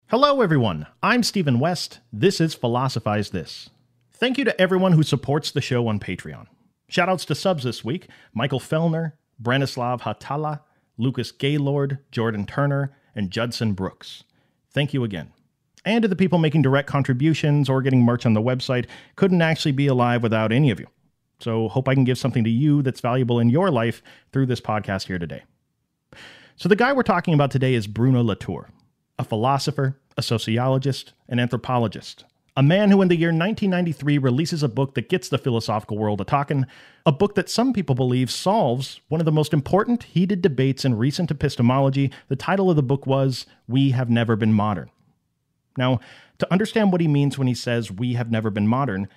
Hello everyone, I'm Stephen West, this is Philosophize This. Thank you to everyone who supports the show on Patreon. Shoutouts to subs this week, Michael Fellner, Branislav Hatala, Lucas Gaylord, Jordan Turner, and Judson Brooks. Thank you again. And to the people making direct contributions or getting merch on the website, couldn't actually be alive without any of you. So hope I can give something to you that's valuable in your life through this podcast here today. So the guy we're talking about today is Bruno Latour, a philosopher, a sociologist, an anthropologist, a man who in the year 1993 releases a book that gets the philosophical world a-talkin', a book that some people believe solves one of the most important heated debates in recent epistemology. The title of the book was We Have Never Been Modern. Now, to understand what he means when he says we have never been modern,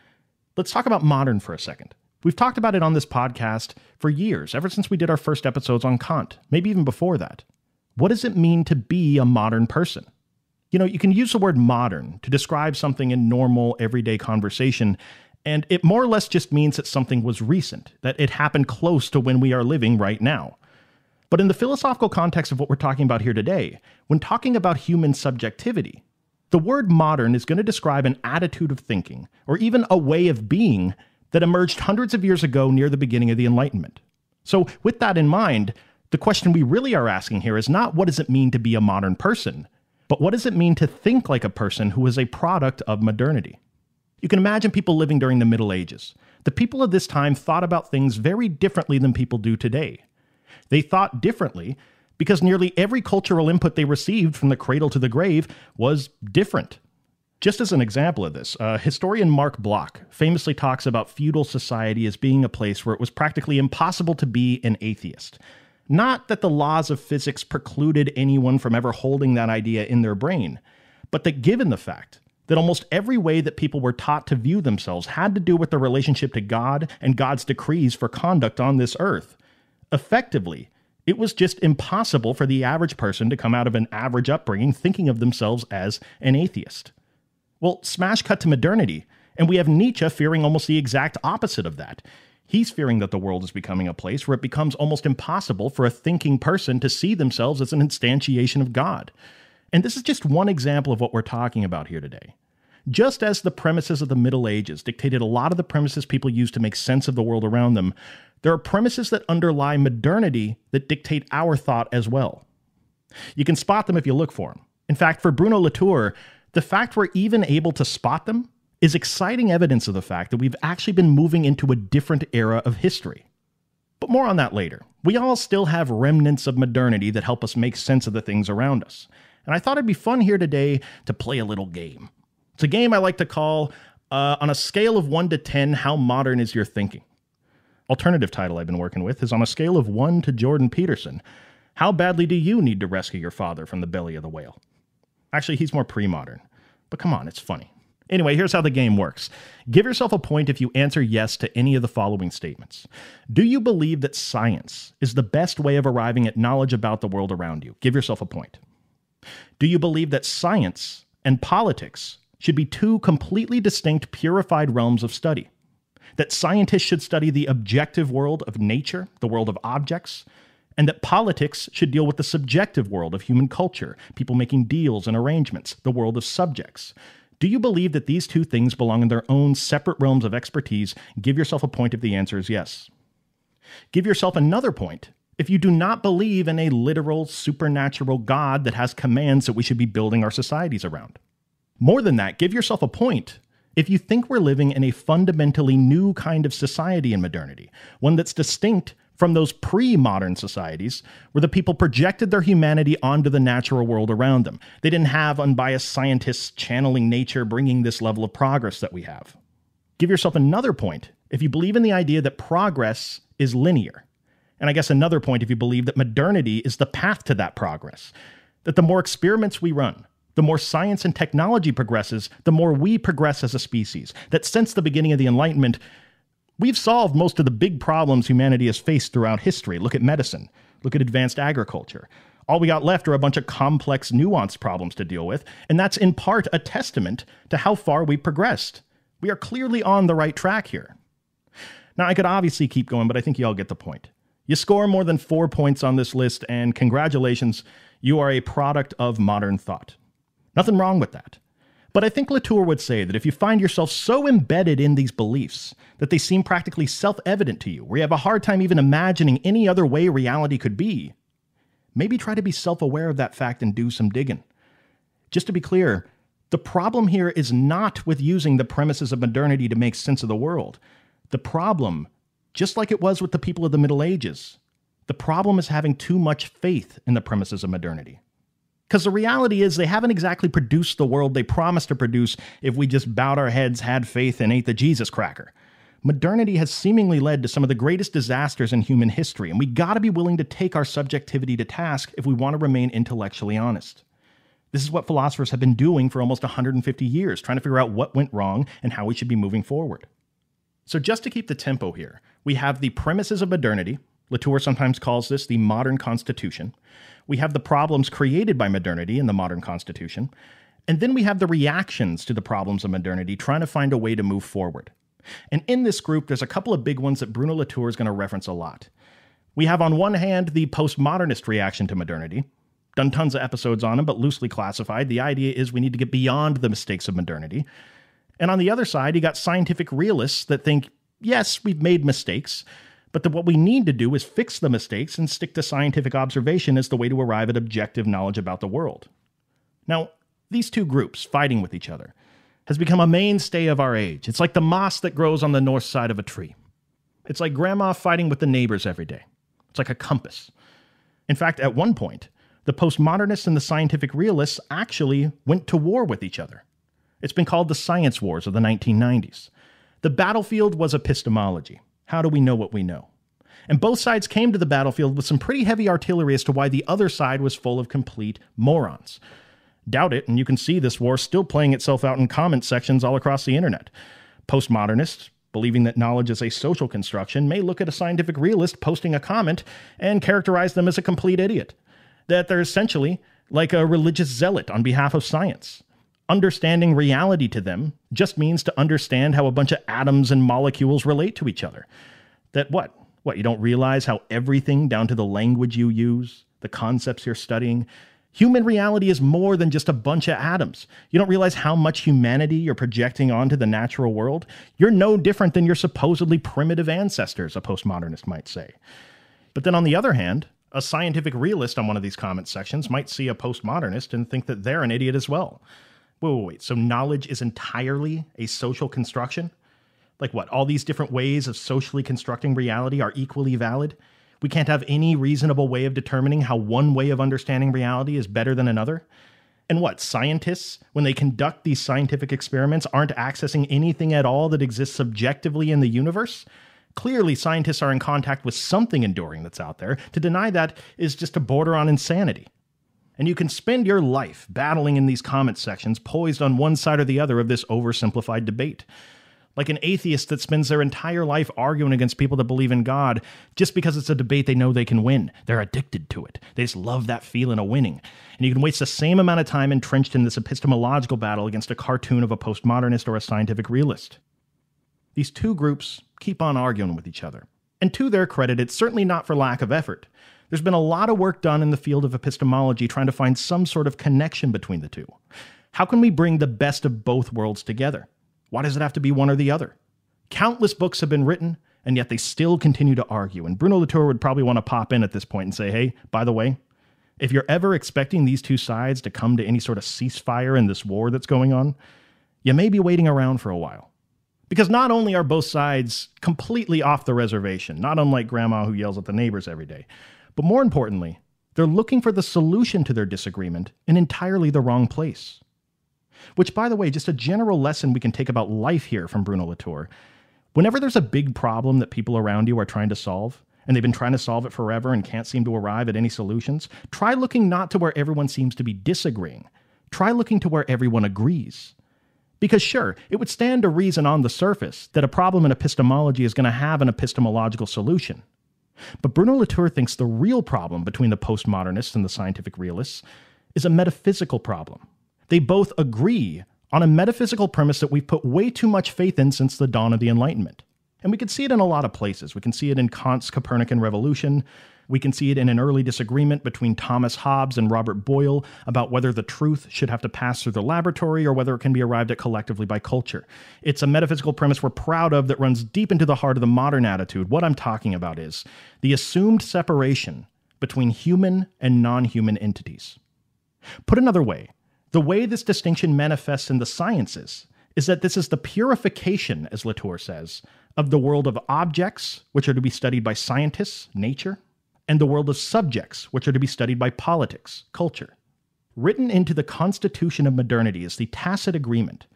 let's talk about modern for a second. We've talked about it on this podcast for years, ever since we did our first episodes on Kant, maybe even before that. What does it mean to be a modern person? You know, you can use the word modern to describe something in normal, everyday conversation, and it more or less just means that something was recent, that it happened close to when we are living right now. But in the philosophical context of what we're talking about here today, when talking about human subjectivity, the word modern is going to describe an attitude of thinking, or even a way of being, that emerged hundreds of years ago near the beginning of the Enlightenment. So with that in mind, the question we really are asking here is not what does it mean to be a modern person, but what does it mean to think like a person who is a product of modernity? You can imagine people living during the Middle Ages. The people of this time thought about things very differently than people do today. They thought differently because nearly every cultural input they received from the cradle to the grave was different. Just as an example of this, historian Mark Bloch famously talks about feudal society as being a place where it was practically impossible to be an atheist. Not that the laws of physics precluded anyone from ever holding that idea in their brain, but that given the fact that almost every way that people were taught to view themselves had to do with their relationship to God and God's decrees for conduct on this earth, effectively, it was just impossible for the average person to come out of an average upbringing thinking of themselves as an atheist. Well, smash cut to modernity, and we have Nietzsche fearing almost the exact opposite of that. He's fearing that the world is becoming a place where it becomes almost impossible for a thinking person to see themselves as an instantiation of God. And this is just one example of what we're talking about here today. Just as the premises of the Middle Ages dictated a lot of the premises people use to make sense of the world around them, there are premises that underlie modernity that dictate our thought as well. You can spot them if you look for them. In fact, for Bruno Latour, the fact we're even able to spot them is exciting evidence of the fact that we've actually been moving into a different era of history. But more on that later. We all still have remnants of modernity that help us make sense of the things around us. And I thought it'd be fun here today to play a little game. It's a game I like to call, on a scale of 1 to 10, how modern is your thinking? Alternative title I've been working with is on a scale of 1 to Jordan Peterson. How badly do you need to rescue your father from the belly of the whale? Actually, he's more pre-modern. But come on, it's funny. Anyway, here's how the game works. Give yourself a point if you answer yes to any of the following statements. Do you believe that science is the best way of arriving at knowledge about the world around you? Give yourself a point. Do you believe that science and politics should be two completely distinct, purified realms of study? That scientists should study the objective world of nature, the world of objects, and that politics should deal with the subjective world of human culture, people making deals and arrangements, the world of subjects. Do you believe that these two things belong in their own separate realms of expertise? Give yourself a point if the answer is yes. Give yourself another point if you do not believe in a literal, supernatural God that has commands that we should be building our societies around. More than that, give yourself a point if you think we're living in a fundamentally new kind of society in modernity, one that's distinct from those pre-modern societies where the people projected their humanity onto the natural world around them. They didn't have unbiased scientists channeling nature, bringing this level of progress that we have. Give yourself another point if you believe in the idea that progress is linear. And I guess another point if you believe that modernity is the path to that progress. That the more experiments we run, the more science and technology progresses, the more we progress as a species. That since the beginning of the Enlightenment, we've solved most of the big problems humanity has faced throughout history. Look at medicine. Look at advanced agriculture. All we got left are a bunch of complex, nuanced problems to deal with, and that's in part a testament to how far we progressed. We are clearly on the right track here. Now, I could obviously keep going, but I think you all get the point. You score more than 4 points on this list, and congratulations, you are a product of modern thought. Nothing wrong with that. But I think Latour would say that if you find yourself so embedded in these beliefs that they seem practically self-evident to you, where you have a hard time even imagining any other way reality could be, maybe try to be self-aware of that fact and do some digging. Just to be clear, the problem here is not with using the premises of modernity to make sense of the world. The problem, just like it was with the people of the Middle Ages, the problem is having too much faith in the premises of modernity. Because the reality is they haven't exactly produced the world they promised to produce if we just bowed our heads, had faith, and ate the Jesus cracker. Modernity has seemingly led to some of the greatest disasters in human history, and we gotta be willing to take our subjectivity to task if we want to remain intellectually honest. This is what philosophers have been doing for almost 150 years, trying to figure out what went wrong and how we should be moving forward. So just to keep the tempo here, we have the premises of modernity. Latour sometimes calls this the modern constitution. We have the problems created by modernity in the modern constitution. And then we have the reactions to the problems of modernity, trying to find a way to move forward. And in this group, there's a couple of big ones that Bruno Latour is going to reference a lot. We have on one hand the postmodernist reaction to modernity. Done tons of episodes on them, but loosely classified. The idea is we need to get beyond the mistakes of modernity. And on the other side, you got scientific realists that think, yes, we've made mistakes, but what we need to do is fix the mistakes and stick to scientific observation as the way to arrive at objective knowledge about the world. Now, these two groups fighting with each other has become a mainstay of our age. It's like the moss that grows on the north side of a tree. It's like grandma fighting with the neighbors every day. It's like a compass. In fact, at one point, the postmodernists and the scientific realists actually went to war with each other. It's been called the science wars of the 1990s. The battlefield was epistemology. How do we know what we know? And both sides came to the battlefield with some pretty heavy artillery as to why the other side was full of complete morons. Doubt it, and you can see this war still playing itself out in comment sections all across the internet. Postmodernists, believing that knowledge is a social construction, may look at a scientific realist posting a comment and characterize them as a complete idiot. That they're essentially like a religious zealot on behalf of science. Understanding reality to them just means to understand how a bunch of atoms and molecules relate to each other. That what? What, you don't realize how everything, down to the language you use, the concepts you're studying, human reality is more than just a bunch of atoms. You don't realize how much humanity you're projecting onto the natural world? You're no different than your supposedly primitive ancestors, a postmodernist might say. But then on the other hand, a scientific realist on one of these comment sections might see a postmodernist and think that they're an idiot as well. Wait, so knowledge is entirely a social construction? Like what, all these different ways of socially constructing reality are equally valid? We can't have any reasonable way of determining how one way of understanding reality is better than another? And what, scientists, when they conduct these scientific experiments, aren't accessing anything at all that exists subjectively in the universe? Clearly, scientists are in contact with something enduring that's out there. To deny that is just to border on insanity. And you can spend your life battling in these comment sections, poised on one side or the other of this oversimplified debate. Like an atheist that spends their entire life arguing against people that believe in God just because it's a debate they know they can win. They're addicted to it. They just love that feeling of winning. And you can waste the same amount of time entrenched in this epistemological battle against a cartoon of a postmodernist or a scientific realist. These two groups keep on arguing with each other. And to their credit, it's certainly not for lack of effort. There's been a lot of work done in the field of epistemology trying to find some sort of connection between the two. How can we bring the best of both worlds together? Why does it have to be one or the other? Countless books have been written, and yet they still continue to argue. And Bruno Latour would probably want to pop in at this point and say, hey, by the way, if you're ever expecting these two sides to come to any sort of ceasefire in this war that's going on, you may be waiting around for a while. Because not only are both sides completely off the reservation, not unlike grandma who yells at the neighbors every day, but more importantly, they're looking for the solution to their disagreement in entirely the wrong place. Which, by the way, just a general lesson we can take about life here from Bruno Latour. Whenever there's a big problem that people around you are trying to solve, and they've been trying to solve it forever and can't seem to arrive at any solutions, try looking not to where everyone seems to be disagreeing. Try looking to where everyone agrees. Because sure, it would stand to reason on the surface that a problem in epistemology is going to have an epistemological solution. But Bruno Latour thinks the real problem between the postmodernists and the scientific realists is a metaphysical problem. They both agree on a metaphysical premise that we've put way too much faith in since the dawn of the Enlightenment. And we can see it in a lot of places. We can see it in Kant's Copernican revolution. We can see it in an early disagreement between Thomas Hobbes and Robert Boyle about whether the truth should have to pass through the laboratory or whether it can be arrived at collectively by culture. It's a metaphysical premise we're proud of that runs deep into the heart of the modern attitude. What I'm talking about is the assumed separation between human and non-human entities. Put another way, the way this distinction manifests in the sciences is that this is the purification, as Latour says, of the world of objects, which are to be studied by scientists, nature, and the world of subjects, which are to be studied by politics, culture. Written into the constitution of modernity is the tacit agreement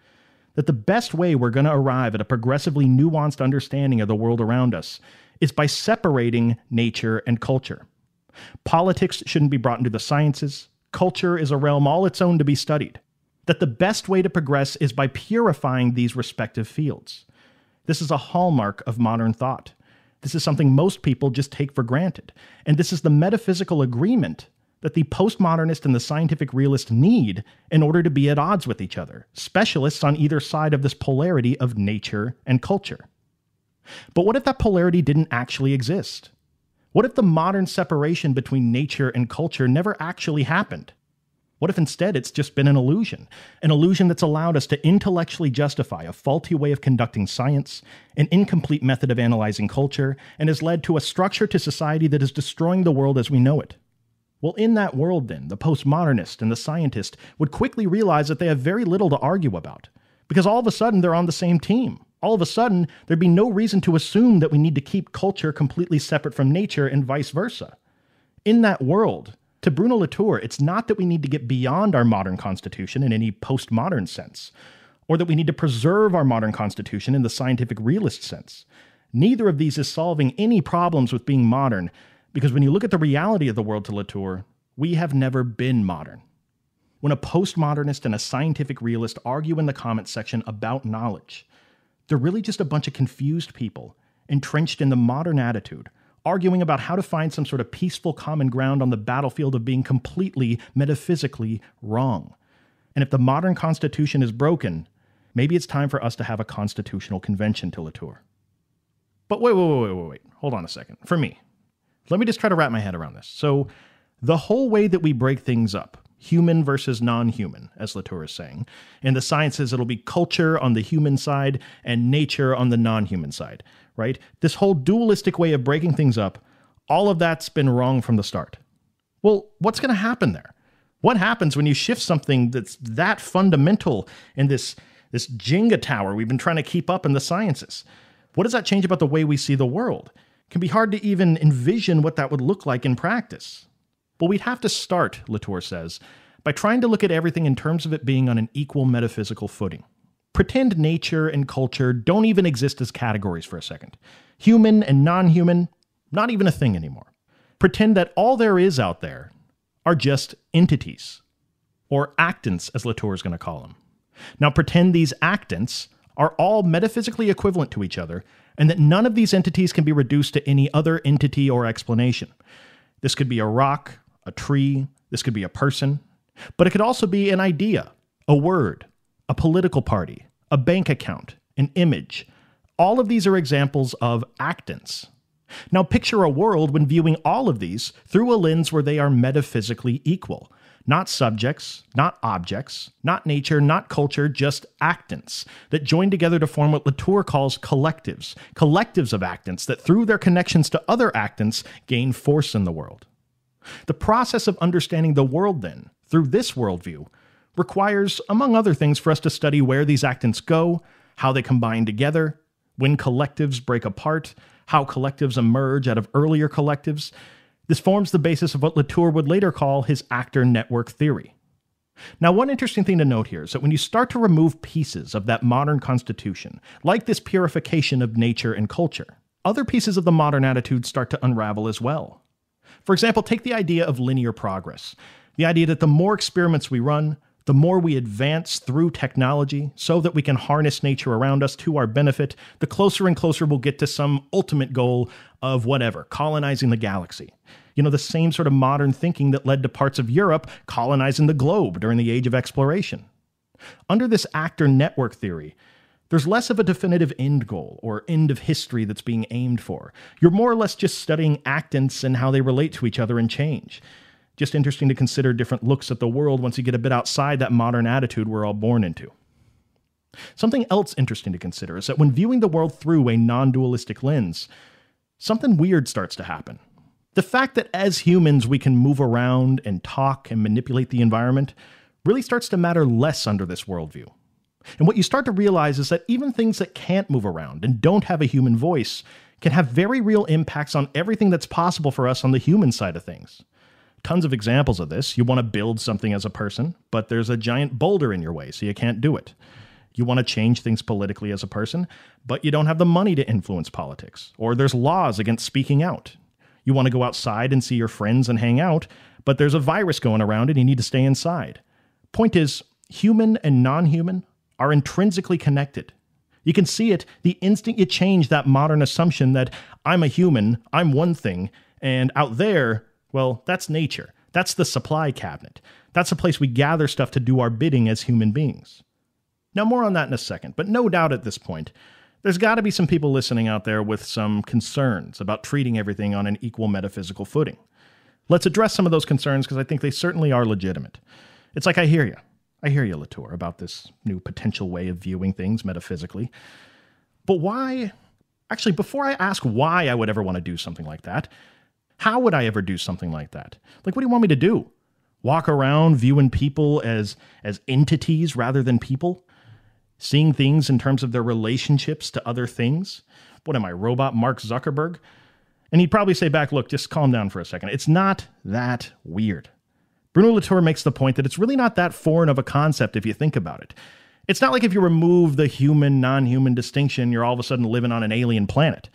that the best way we're going to arrive at a progressively nuanced understanding of the world around us is by separating nature and culture. Politics shouldn't be brought into the sciences. Culture is a realm all its own to be studied. That the best way to progress is by purifying these respective fields. This is a hallmark of modern thought. This is something most people just take for granted. And this is the metaphysical agreement that the postmodernist and the scientific realist need in order to be at odds with each other, specialists on either side of this polarity of nature and culture. But what if that polarity didn't actually exist? What if the modern separation between nature and culture never actually happened? What if instead it's just been an illusion that's allowed us to intellectually justify a faulty way of conducting science, an incomplete method of analyzing culture, and has led to a structure to society that is destroying the world as we know it? Well, in that world then, the postmodernist and the scientist would quickly realize that they have very little to argue about, because all of a sudden they're on the same team. All of a sudden, there'd be no reason to assume that we need to keep culture completely separate from nature and vice versa. In that world, to Bruno Latour, it's not that we need to get beyond our modern constitution in any postmodern sense, or that we need to preserve our modern constitution in the scientific realist sense. Neither of these is solving any problems with being modern, because when you look at the reality of the world to Latour, we have never been modern. When a postmodernist and a scientific realist argue in the comments section about knowledge, they're really just a bunch of confused people entrenched in the modern attitude, arguing about how to find some sort of peaceful common ground on the battlefield of being completely metaphysically wrong. And if the modern constitution is broken, maybe it's time for us to have a constitutional convention to Latour. But wait. Hold on a second. For me, let me just try to wrap my head around this. So the whole way that we break things up, human versus non-human, as Latour is saying. In the sciences, it'll be culture on the human side and nature on the non-human side, right? This whole dualistic way of breaking things up, all of that's been wrong from the start. Well, what's going to happen there? What happens when you shift something that's that fundamental in this Jenga tower we've been trying to keep up in the sciences? What does that change about the way we see the world? It can be hard to even envision what that would look like in practice. Well, we'd have to start, Latour says, by trying to look at everything in terms of it being on an equal metaphysical footing. Pretend nature and culture don't even exist as categories for a second. Human and non-human, not even a thing anymore. Pretend that all there is out there are just entities, or actants, as Latour is going to call them. Now pretend these actants are all metaphysically equivalent to each other, and that none of these entities can be reduced to any other entity or explanation. This could be a rock, a tree, this could be a person, but it could also be an idea, a word, a political party, a bank account, an image. All of these are examples of actants. Now picture a world when viewing all of these through a lens where they are metaphysically equal. Not subjects, not objects, not nature, not culture, just actants that join together to form what Latour calls collectives. Collectives of actants that through their connections to other actants gain force in the world. The process of understanding the world then, through this worldview, requires, among other things, for us to study where these actants go, how they combine together, when collectives break apart, how collectives emerge out of earlier collectives. This forms the basis of what Latour would later call his actor network theory. Now, one interesting thing to note here is that when you start to remove pieces of that modern constitution, like this purification of nature and culture, other pieces of the modern attitude start to unravel as well. For example, take the idea of linear progress. The idea that the more experiments we run, the more we advance through technology so that we can harness nature around us to our benefit, the closer and closer we'll get to some ultimate goal of whatever, colonizing the galaxy. You know, the same sort of modern thinking that led to parts of Europe colonizing the globe during the Age of Exploration. Under this actor network theory, There's less of a definitive end goal or end of history that's being aimed for. You're more or less just studying actants and how they relate to each other and change. Just interesting to consider different looks at the world once you get a bit outside that modern attitude we're all born into. Something else interesting to consider is that when viewing the world through a non-dualistic lens, something weird starts to happen. The fact that as humans we can move around and talk and manipulate the environment really starts to matter less under this worldview. And what you start to realize is that even things that can't move around and don't have a human voice can have very real impacts on everything that's possible for us on the human side of things. Tons of examples of this. You want to build something as a person, but there's a giant boulder in your way, so you can't do it. You want to change things politically as a person, but you don't have the money to influence politics. Or there's laws against speaking out. You want to go outside and see your friends and hang out, but there's a virus going around and you need to stay inside. Point is, human and non-human are intrinsically connected. You can see it the instant you change that modern assumption that I'm a human, I'm one thing, and out there, well, that's nature. That's the supply cabinet. That's the place we gather stuff to do our bidding as human beings. Now, more on that in a second, but no doubt at this point, there's got to be some people listening out there with some concerns about treating everything on an equal metaphysical footing. Let's address some of those concerns because I think they certainly are legitimate. It's like I hear you, Latour, about this new potential way of viewing things metaphysically. But why? Actually, before I ask why I would ever want to do something like that, how would I ever do something like that? Like, what do you want me to do? Walk around viewing people as entities rather than people? Seeing things in terms of their relationships to other things? What am I, robot Mark Zuckerberg? And he'd probably say back, look, just calm down for a second. It's not that weird. Bruno Latour makes the point that it's really not that foreign of a concept if you think about it. It's not like if you remove the human, non-human distinction, you're all of a sudden living on an alien planet.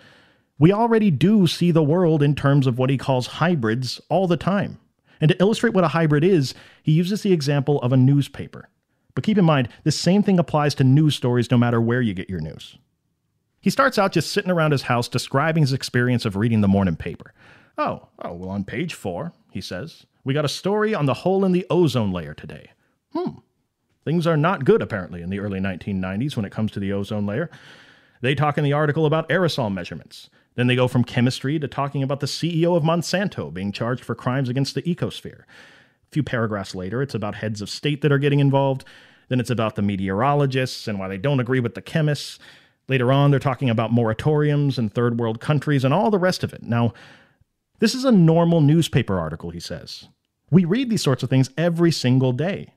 We already do see the world in terms of what he calls hybrids all the time. And to illustrate what a hybrid is, he uses the example of a newspaper. But keep in mind, the same thing applies to news stories no matter where you get your news. He starts out just sitting around his house describing his experience of reading the morning paper. Well, on page 4, he says, we got a story on the hole in the ozone layer today. Things are not good, apparently, in the early 1990s when it comes to the ozone layer. They talk in the article about aerosol measurements. Then they go from chemistry to talking about the CEO of Monsanto being charged for crimes against the ecosphere. A few paragraphs later, it's about heads of state that are getting involved. Then it's about the meteorologists and why they don't agree with the chemists. Later on, they're talking about moratoriums in third world countries and all the rest of it. Now, this is a normal newspaper article, he says. We read these sorts of things every single day.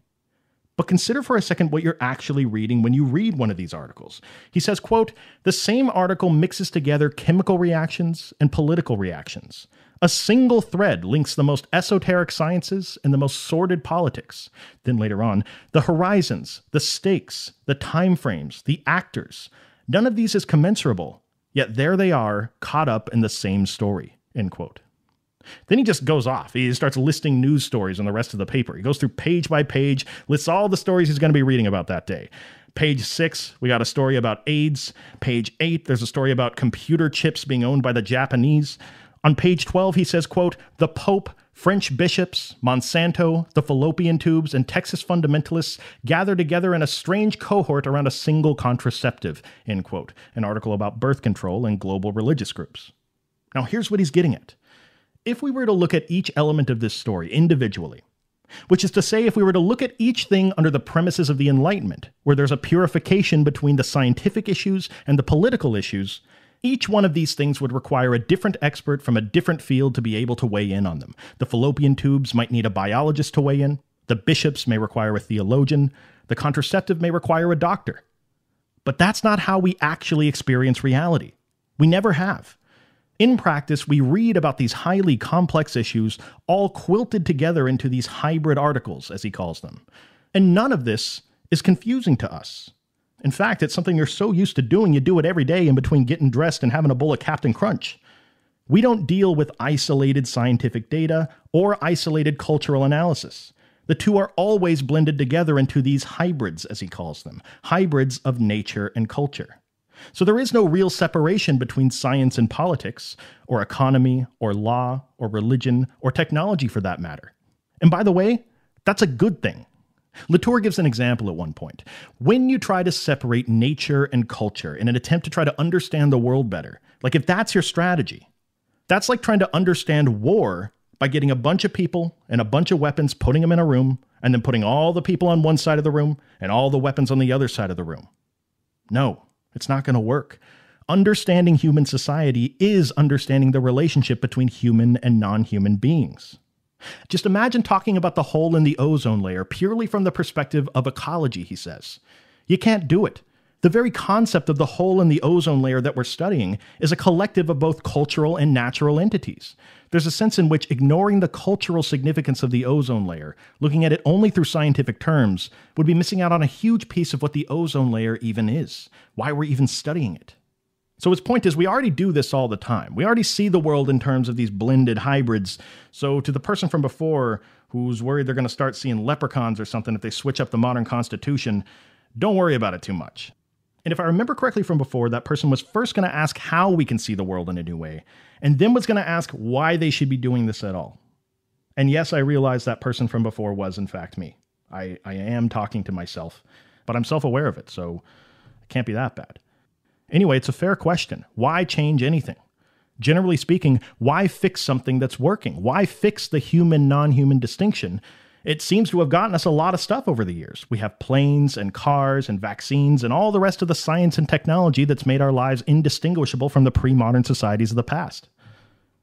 But consider for a second what you're actually reading when you read one of these articles. He says, quote, the same article mixes together chemical reactions and political reactions. A single thread links the most esoteric sciences and the most sordid politics. Then later on, the horizons, the stakes, the timeframes, the actors. None of these is commensurable, yet there they are, caught up in the same story, end quote. Then he just goes off. He starts listing news stories on the rest of the paper. He goes through page by page, lists all the stories he's going to be reading about that day. Page 6, we got a story about AIDS. Page 8, there's a story about computer chips being owned by the Japanese. On page 12, he says, quote, the Pope, French bishops, Monsanto, the fallopian tubes, and Texas fundamentalists gather together in a strange cohort around a single contraceptive, end quote. An article about birth control and global religious groups. Now, here's what he's getting at. If we were to look at each element of this story individually, which is to say if we were to look at each thing under the premises of the Enlightenment, where there's a purification between the scientific issues and the political issues, each one of these things would require a different expert from a different field to be able to weigh in on them. The fallopian tubes might need a biologist to weigh in. The bishops may require a theologian. The contraceptive may require a doctor. But that's not how we actually experience reality. We never have. In practice, we read about these highly complex issues all quilted together into these hybrid articles, as he calls them. And none of this is confusing to us. In fact, it's something you're so used to doing, you do it every day in between getting dressed and having a bowl of Captain Crunch. We don't deal with isolated scientific data or isolated cultural analysis. The two are always blended together into these hybrids, as he calls them, hybrids of nature and culture. So there is no real separation between science and politics, or economy, or law, or religion, or technology for that matter. And by the way, that's a good thing. Latour gives an example at one point. When you try to separate nature and culture in an attempt to try to understand the world better, like if that's your strategy, that's like trying to understand war by getting a bunch of people and a bunch of weapons, putting them in a room, and then putting all the people on one side of the room and all the weapons on the other side of the room. No, it's not going to work. Understanding human society is understanding the relationship between human and non-human beings. Just imagine talking about the hole in the ozone layer purely from the perspective of ecology, he says. You can't do it. The very concept of the hole in the ozone layer that we're studying is a collective of both cultural and natural entities. There's a sense in which ignoring the cultural significance of the ozone layer, looking at it only through scientific terms, would be missing out on a huge piece of what the ozone layer even is, why we're even studying it. So his point is we already do this all the time. We already see the world in terms of these blended hybrids. So to the person from before who's worried they're going to start seeing leprechauns or something if they switch up the modern constitution, don't worry about it too much. And if I remember correctly from before, that person was first going to ask how we can see the world in a new way, and then was going to ask why they should be doing this at all. And yes, I realize that person from before was in fact me. I am talking to myself, but I'm self-aware of it, so it can't be that bad. Anyway, it's a fair question. Why change anything? Generally speaking, why fix something that's working? Why fix the human-non-human distinction? It seems to have gotten us a lot of stuff over the years. We have planes and cars and vaccines and all the rest of the science and technology that's made our lives indistinguishable from the pre-modern societies of the past.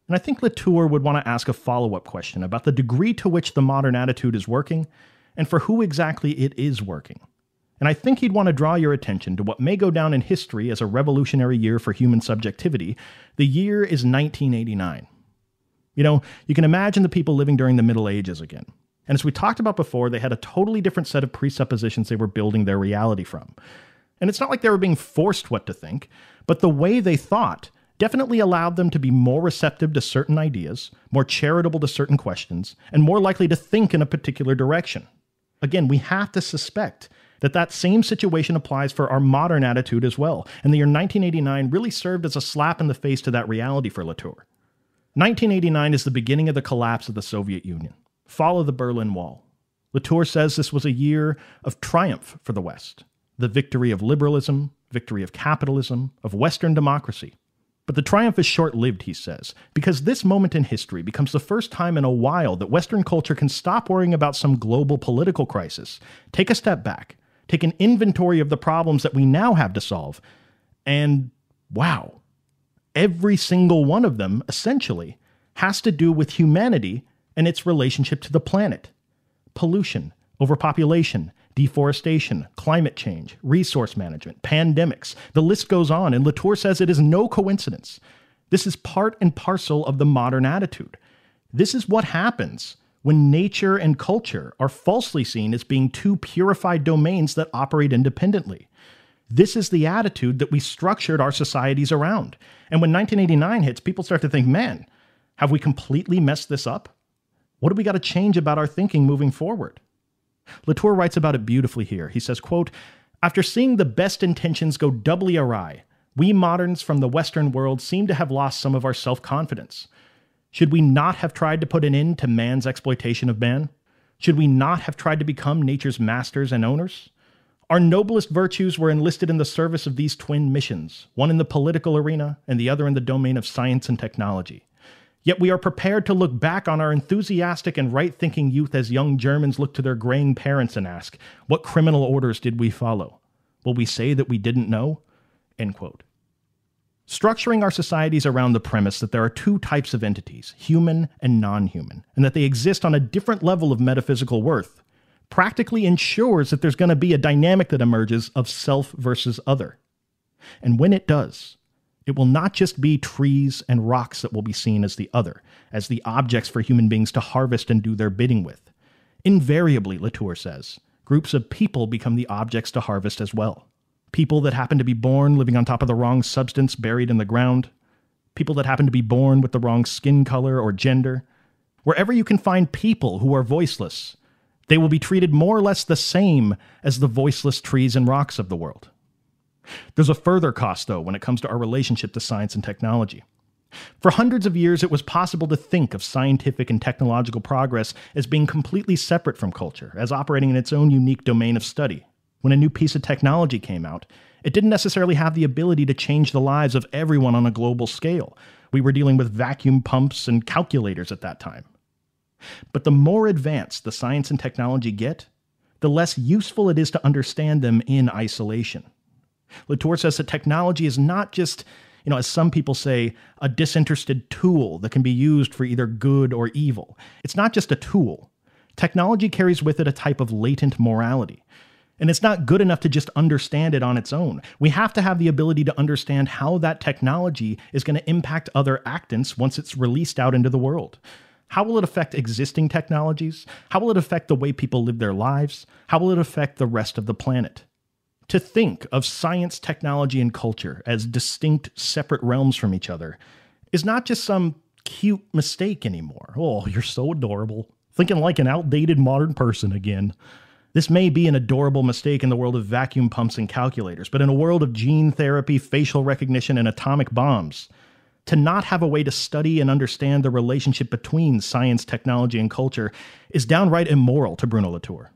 And I think Latour would want to ask a follow-up question about the degree to which the modern attitude is working and for who exactly it is working. And I think he'd want to draw your attention to what may go down in history as a revolutionary year for human subjectivity. The year is 1989. You know, you can imagine the people living during the Middle Ages again. And as we talked about before, they had a totally different set of presuppositions they were building their reality from. And it's not like they were being forced what to think, but the way they thought definitely allowed them to be more receptive to certain ideas, more charitable to certain questions, and more likely to think in a particular direction. Again, we have to suspect that same situation applies for our modern attitude as well, and the year 1989 really served as a slap in the face to that reality for Latour. 1989 is the beginning of the collapse of the Soviet Union, fall of the Berlin Wall. Latour says this was a year of triumph for the West, the victory of liberalism, victory of capitalism, of Western democracy. But the triumph is short-lived, he says, because this moment in history becomes the first time in a while that Western culture can stop worrying about some global political crisis, take a step back, take an inventory of the problems that we now have to solve, and wow, every single one of them, essentially, has to do with humanity and its relationship to the planet. Pollution, overpopulation, deforestation, climate change, resource management, pandemics. The list goes on, and Latour says it is no coincidence. This is part and parcel of the modern attitude. This is what happens when nature and culture are falsely seen as being two purified domains that operate independently. This is the attitude that we structured our societies around. And when 1989 hits, people start to think, man, have we completely messed this up? What do we got to change about our thinking moving forward? Latour writes about it beautifully here. He says, quote, "After seeing the best intentions go doubly awry, we moderns from the Western world seem to have lost some of our self-confidence. Should we not have tried to put an end to man's exploitation of man? Should we not have tried to become nature's masters and owners? Our noblest virtues were enlisted in the service of these twin missions, one in the political arena and the other in the domain of science and technology. Yet we are prepared to look back on our enthusiastic and right-thinking youth as young Germans look to their graying parents and ask, what criminal orders did we follow? Will we say that we didn't know?" End quote. Structuring our societies around the premise that there are two types of entities, human and non-human, and that they exist on a different level of metaphysical worth, practically ensures that there's going to be a dynamic that emerges of self versus other. And when it does, it will not just be trees and rocks that will be seen as the other, as the objects for human beings to harvest and do their bidding with. Invariably, Latour says, groups of people become the objects to harvest as well. People that happen to be born living on top of the wrong substance buried in the ground. People that happen to be born with the wrong skin color or gender. Wherever you can find people who are voiceless, they will be treated more or less the same as the voiceless trees and rocks of the world. There's a further cost, though, when it comes to our relationship to science and technology. For hundreds of years, it was possible to think of scientific and technological progress as being completely separate from culture, as operating in its own unique domain of study. When a new piece of technology came out, it didn't necessarily have the ability to change the lives of everyone on a global scale. We were dealing with vacuum pumps and calculators at that time. But the more advanced the science and technology get, the less useful it is to understand them in isolation. Latour says that technology is not just, as some people say, a disinterested tool that can be used for either good or evil. It's not just a tool. Technology carries with it a type of latent morality. And it's not good enough to just understand it on its own. We have to have the ability to understand how that technology is going to impact other actants once it's released out into the world. How will it affect existing technologies? How will it affect the way people live their lives? How will it affect the rest of the planet? To think of science, technology, and culture as distinct, separate realms from each other is not just some cute mistake anymore. Oh, you're so adorable. Thinking like an outdated modern person again. This may be an adorable mistake in the world of vacuum pumps and calculators, but in a world of gene therapy, facial recognition, and atomic bombs, to not have a way to study and understand the relationship between science, technology, and culture is downright immoral to Bruno Latour.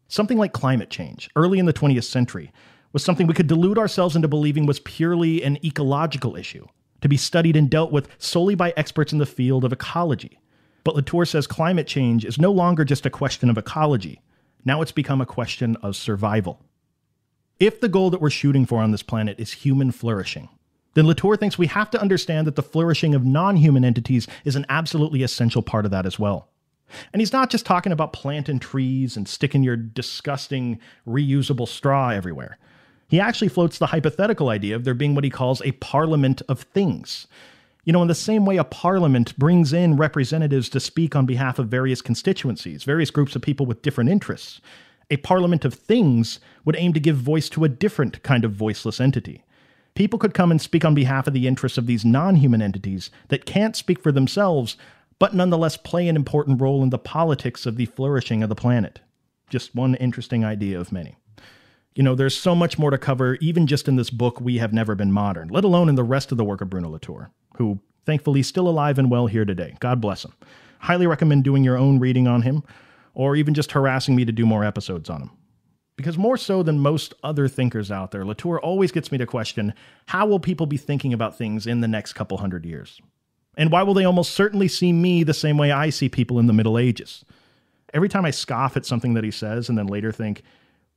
Something like climate change, early in the 20th century, was something we could delude ourselves into believing was purely an ecological issue, to be studied and dealt with solely by experts in the field of ecology. But Latour says climate change is no longer just a question of ecology. Now it's become a question of survival. If the goal that we're shooting for on this planet is human flourishing, then Latour thinks we have to understand that the flourishing of non-human entities is an absolutely essential part of that as well. And he's not just talking about planting trees and sticking your disgusting reusable straw everywhere. He actually floats the hypothetical idea of there being what he calls a parliament of things. In the same way a parliament brings in representatives to speak on behalf of various constituencies, various groups of people with different interests, a parliament of things would aim to give voice to a different kind of voiceless entity. People could come and speak on behalf of the interests of these non-human entities that can't speak for themselves, but nonetheless play an important role in the politics of the flourishing of the planet. Just one interesting idea of many. There's so much more to cover, even just in this book, We Have Never Been Modern, let alone in the rest of the work of Bruno Latour, who, thankfully, is still alive and well here today. God bless him. Highly recommend doing your own reading on him, or even just harassing me to do more episodes on him. Because more so than most other thinkers out there, Latour always gets me to question, how will people be thinking about things in the next couple hundred years? And why will they almost certainly see me the same way I see people in the Middle Ages? Every time I scoff at something that he says and then later think,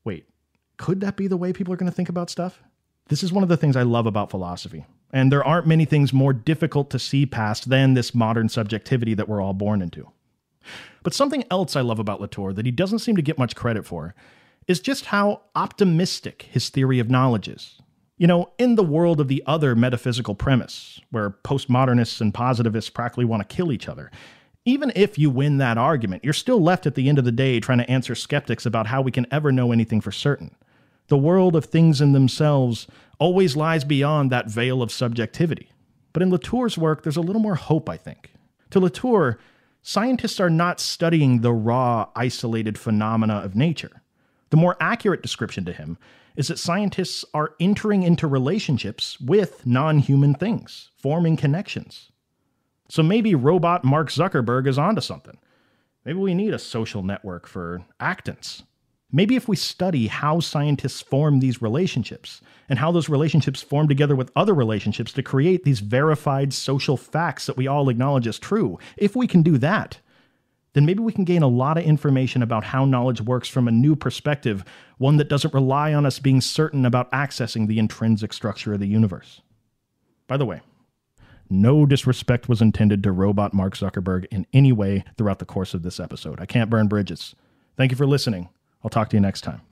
wait, could that be the way people are going to think about stuff? This is one of the things I love about philosophy. And there aren't many things more difficult to see past than this modern subjectivity that we're all born into. But something else I love about Latour that he doesn't seem to get much credit for is just how optimistic his theory of knowledge is. In the world of the other metaphysical premise, where postmodernists and positivists practically want to kill each other, even if you win that argument, you're still left at the end of the day trying to answer skeptics about how we can ever know anything for certain. The world of things in themselves always lies beyond that veil of subjectivity. But in Latour's work, there's a little more hope, I think. To Latour, scientists are not studying the raw, isolated phenomena of nature. The more accurate description to him is that scientists are entering into relationships with non-human things, forming connections. So maybe robot Mark Zuckerberg is onto something. Maybe we need a social network for actants. Maybe if we study how scientists form these relationships and how those relationships form together with other relationships to create these verified social facts that we all acknowledge as true, if we can do that, then maybe we can gain a lot of information about how knowledge works from a new perspective, one that doesn't rely on us being certain about accessing the intrinsic structure of the universe. By the way, no disrespect was intended to robot Mark Zuckerberg in any way throughout the course of this episode. I can't burn bridges. Thank you for listening. I'll talk to you next time.